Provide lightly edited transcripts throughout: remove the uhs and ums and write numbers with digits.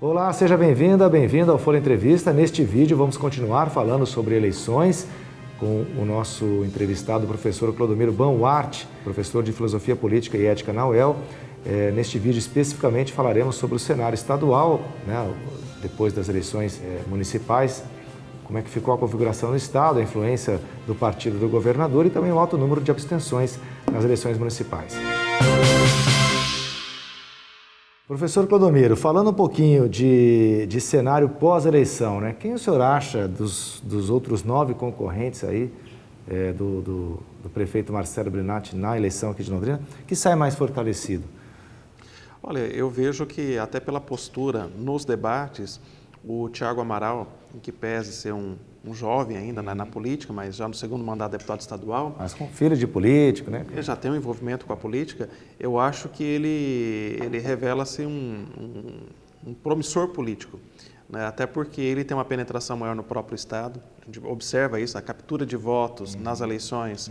Olá, seja bem-vinda, bem-vindo ao Folha Entrevista. Neste vídeo vamos continuar falando sobre eleições com o nosso entrevistado, o professor Clodomiro Banwart, professor de Filosofia Política e Ética na UEL. Neste vídeo especificamente falaremos sobre o cenário estadual, né, depois das eleições municipais, como é que ficou a configuração no estado, a influência do partido do governador e também o alto número de abstenções nas eleições municipais. Professor Clodomiro, falando um pouquinho de cenário pós-eleição, né? Quem o senhor acha dos outros 9 concorrentes aí, do prefeito Marcelo Bellinati na eleição aqui de Londrina, que sai mais fortalecido? Olha, eu vejo que até pela postura nos debates, o Thiago Amaral, em que pese ser um jovem ainda na política, mas já no segundo mandato de deputado estadual. Mas com filho de político, né? Ele já tem um envolvimento com a política. Eu acho que ele revela-se um promissor político, né? Até porque ele tem uma penetração maior no próprio estado. A gente observa isso, a captura de votos nas eleições.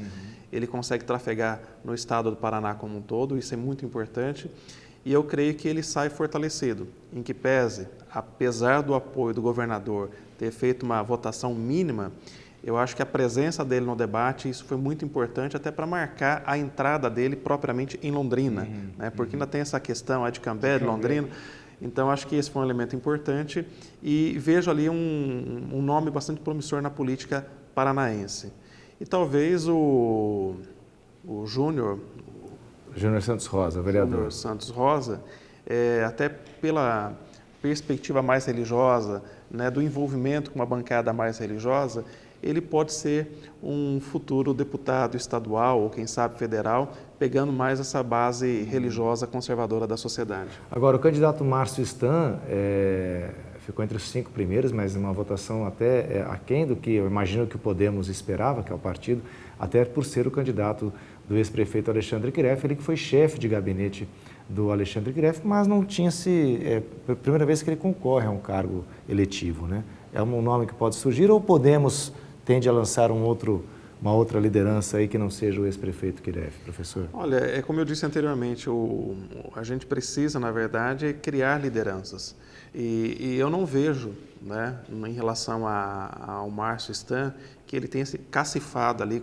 Ele consegue trafegar no estado do Paraná como um todo, isso é muito importante. E eu creio que ele sai fortalecido, em que pese, apesar do apoio do governador ter feito uma votação mínima, eu acho que a presença dele no debate, isso foi muito importante até para marcar a entrada dele propriamente em Londrina, né? Porque ainda tem essa questão de Cambé, de Londrina. Então, acho que esse foi um elemento importante e vejo ali um nome bastante promissor na política paranaense. E talvez o Júnior Santos Rosa, vereador. Júnior Santos Rosa, até pela perspectiva mais religiosa, né, do envolvimento com uma bancada mais religiosa, ele pode ser um futuro deputado estadual ou, quem sabe, federal, pegando mais essa base religiosa conservadora da sociedade. Agora, o candidato Márcio Stan ficou entre os 5 primeiros, mas uma votação até aquém do que eu imagino que o Podemos esperava, que é o partido, até por ser o candidato do ex-prefeito Alexandre Greff, ele que foi chefe de gabinete do Alexandre Greff, mas não tinha a primeira vez que ele concorre a um cargo eletivo, né? É um nome que pode surgir ou Podemos tende a lançar uma outra liderança aí que não seja o ex-prefeito Greff, professor? Olha, é como eu disse anteriormente, a gente precisa, na verdade, criar lideranças. E eu não vejo, né, em relação ao Márcio Stan, que ele tenha se cacifado ali,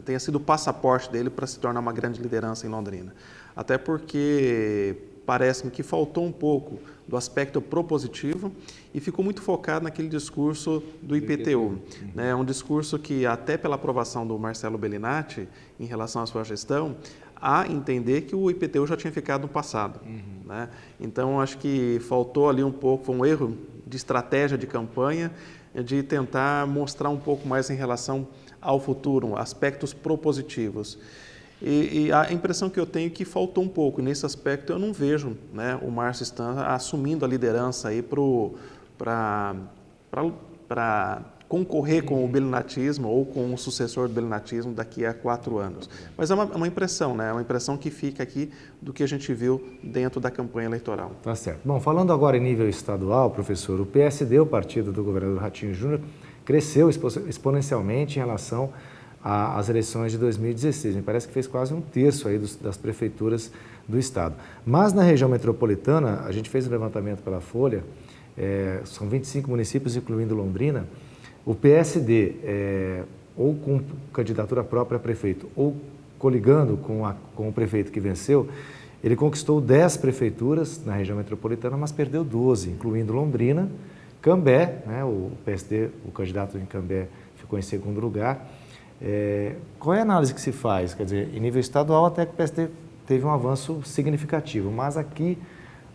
tenha sido o passaporte dele para se tornar uma grande liderança em Londrina. Até porque parece-me que faltou um pouco do aspecto propositivo e ficou muito focado naquele discurso do IPTU. Né? Um discurso que, até pela aprovação do Marcelo Bellinati, em relação à sua gestão, a entender que o IPTU já tinha ficado no passado. Né? Então, acho que faltou ali um pouco, foi um erro de estratégia de campanha, de tentar mostrar um pouco mais em relação ao futuro, aspectos propositivos. E a impressão que eu tenho é que faltou um pouco. Nesse aspecto, eu não vejo, né, o Márcio Stan assumindo a liderança aí para concorrer com o belinatismo ou com o sucessor do belinatismo daqui a 4 anos. Mas é uma impressão, né? É uma impressão que fica aqui do que a gente viu dentro da campanha eleitoral. Tá certo. Bom, falando agora em nível estadual, professor, o PSD, o partido do governador Ratinho Júnior, cresceu exponencialmente em relação às eleições de 2016. Me parece que fez quase 1/3 aí das prefeituras do estado. Mas na região metropolitana, a gente fez um levantamento pela Folha, são 25 municípios, incluindo Londrina. O PSD, ou com candidatura própria a prefeito, ou coligando com o prefeito que venceu, ele conquistou 10 prefeituras na região metropolitana, mas perdeu 12, incluindo Londrina, Cambé, né, o PSD, o candidato em Cambé ficou em segundo lugar. Qual é a análise que se faz? Quer dizer, em nível estadual até que o PSD teve um avanço significativo, mas aqui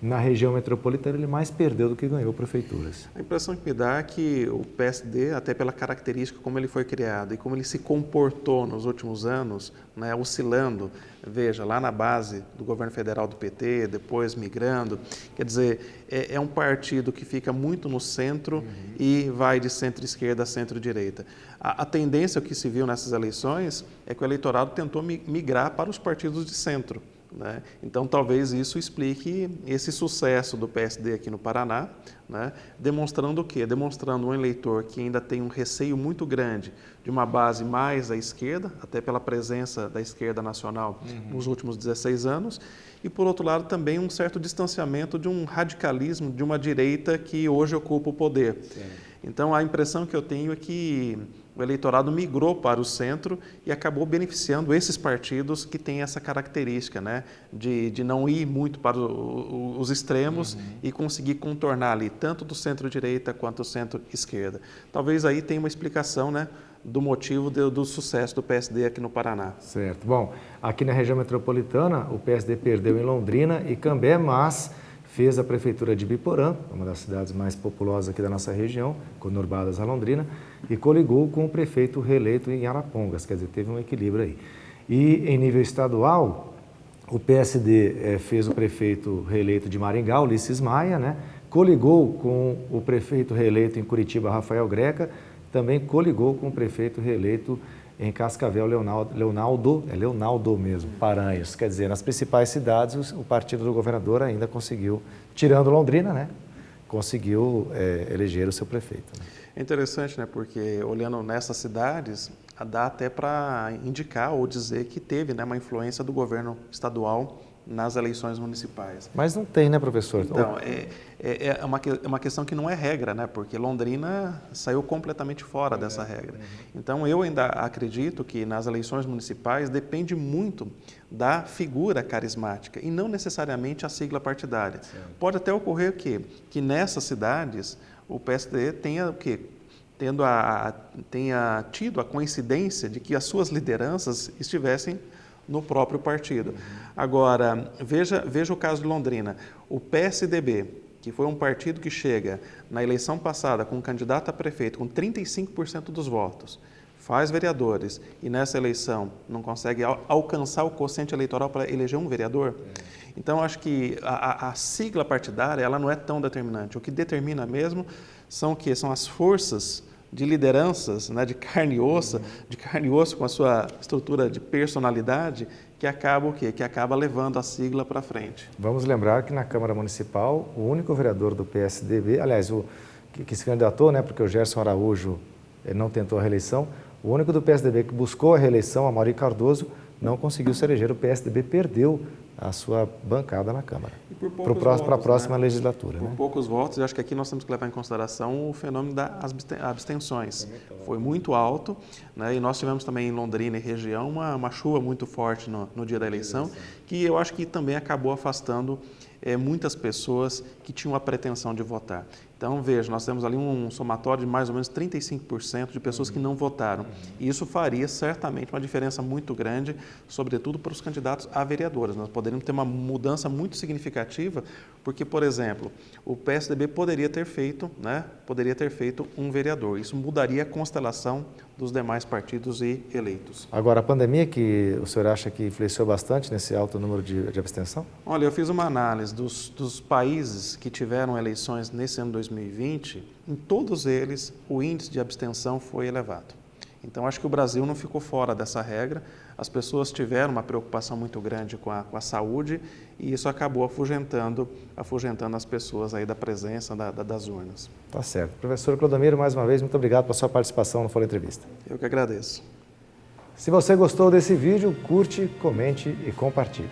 na região metropolitana ele mais perdeu do que ganhou prefeituras. A impressão que me dá é que o PSD, até pela característica como ele foi criado e como ele se comportou nos últimos anos, né, oscilando, veja, lá na base do governo federal do PT, depois migrando, quer dizer, é um partido que fica muito no centro e vai de centro-esquerda a centro-direita. A tendência que se viu nessas eleições é que o eleitorado tentou migrar para os partidos de centro. né? Então, talvez isso explique esse sucesso do PSD aqui no Paraná, né? Demonstrando o quê? Demonstrando um eleitor que ainda tem um receio muito grande de uma base mais à esquerda, até pela presença da esquerda nacional nos últimos 16 anos, e, por outro lado, também um certo distanciamento de um radicalismo de uma direita que hoje ocupa o poder. Então, a impressão que eu tenho é que o eleitorado migrou para o centro e acabou beneficiando esses partidos que têm essa característica, né, de não ir muito para os extremos e conseguir contornar ali, tanto do centro-direita quanto do centro-esquerda. Talvez aí tenha uma explicação, né, do motivo do sucesso do PSD aqui no Paraná. Certo. Bom, aqui na região metropolitana, o PSD perdeu em Londrina e Cambé, mas fez a prefeitura de Biporã, uma das cidades mais populosas aqui da nossa região, conurbadas a Londrina, e coligou com o prefeito reeleito em Arapongas, quer dizer, teve um equilíbrio aí. E em nível estadual, o PSD fez o prefeito reeleito de Maringá, Ulisses Maia, né? Coligou com o prefeito reeleito em Curitiba, Rafael Greca, também coligou com o prefeito reeleito em Cascavel, Leonaldo mesmo, Paranhos. Quer dizer, nas principais cidades, o partido do governador ainda conseguiu, tirando Londrina, né, conseguiu eleger o seu prefeito. Né? É interessante, né, porque olhando nessas cidades, dá até para indicar ou dizer que teve, né, uma influência do governo estadual nas eleições municipais. Mas não tem, né, professor? Então, é uma questão que não é regra, né? Porque Londrina saiu completamente fora dessa regra. Então, eu ainda acredito que nas eleições municipais depende muito da figura carismática e não necessariamente a sigla partidária. Pode até ocorrer que nessas cidades o PSD tenha tenha tido a coincidência de que as suas lideranças estivessem no próprio partido. Agora, veja o caso de Londrina. O PSDB, que foi um partido que chega na eleição passada com um candidato a prefeito com 35% dos votos, faz vereadores e nessa eleição não consegue alcançar o quociente eleitoral para eleger um vereador. Então, acho que a sigla partidária ela não é tão determinante. O que determina mesmo são o quê? São as forças de lideranças, né, de carne e osso com a sua estrutura de personalidade, que acaba o quê? Que acaba levando a sigla para frente. Vamos lembrar que na Câmara Municipal, o único vereador do PSDB, aliás, que se candidatou, né, porque o Gerson Araújo não tentou a reeleição, o único do PSDB que buscou a reeleição, Amaury Cardoso, não conseguiu se eleger. O PSDB perdeu a sua bancada na Câmara para a próxima legislatura. Por poucos votos, eu acho que aqui nós temos que levar em consideração o fenômeno das abstenções. Foi muito alto, né? E nós tivemos também em Londrina e região uma chuva muito forte no dia da eleição, que eu acho que também acabou afastando muitas pessoas que tinham a pretensão de votar. Então, veja, nós temos ali um somatório de mais ou menos 35% de pessoas que não votaram. E isso faria certamente uma diferença muito grande, sobretudo para os candidatos a vereadores. Nós poderíamos ter uma mudança muito significativa, porque, por exemplo, o PSDB poderia ter feito um vereador. Isso mudaria a constelação dos demais partidos e eleitos. Agora, a pandemia que o senhor acha que influenciou bastante nesse alto número de abstenção? Olha, eu fiz uma análise dos países que tiveram eleições nesse ano 2020, em todos eles o índice de abstenção foi elevado. Então, acho que o Brasil não ficou fora dessa regra, as pessoas tiveram uma preocupação muito grande com a saúde e isso acabou afugentando as pessoas aí da presença das urnas. Tá certo. Professor Clodomiro, mais uma vez, muito obrigado pela sua participação no Folha Entrevista. Eu que agradeço. Se você gostou desse vídeo, curte, comente e compartilhe.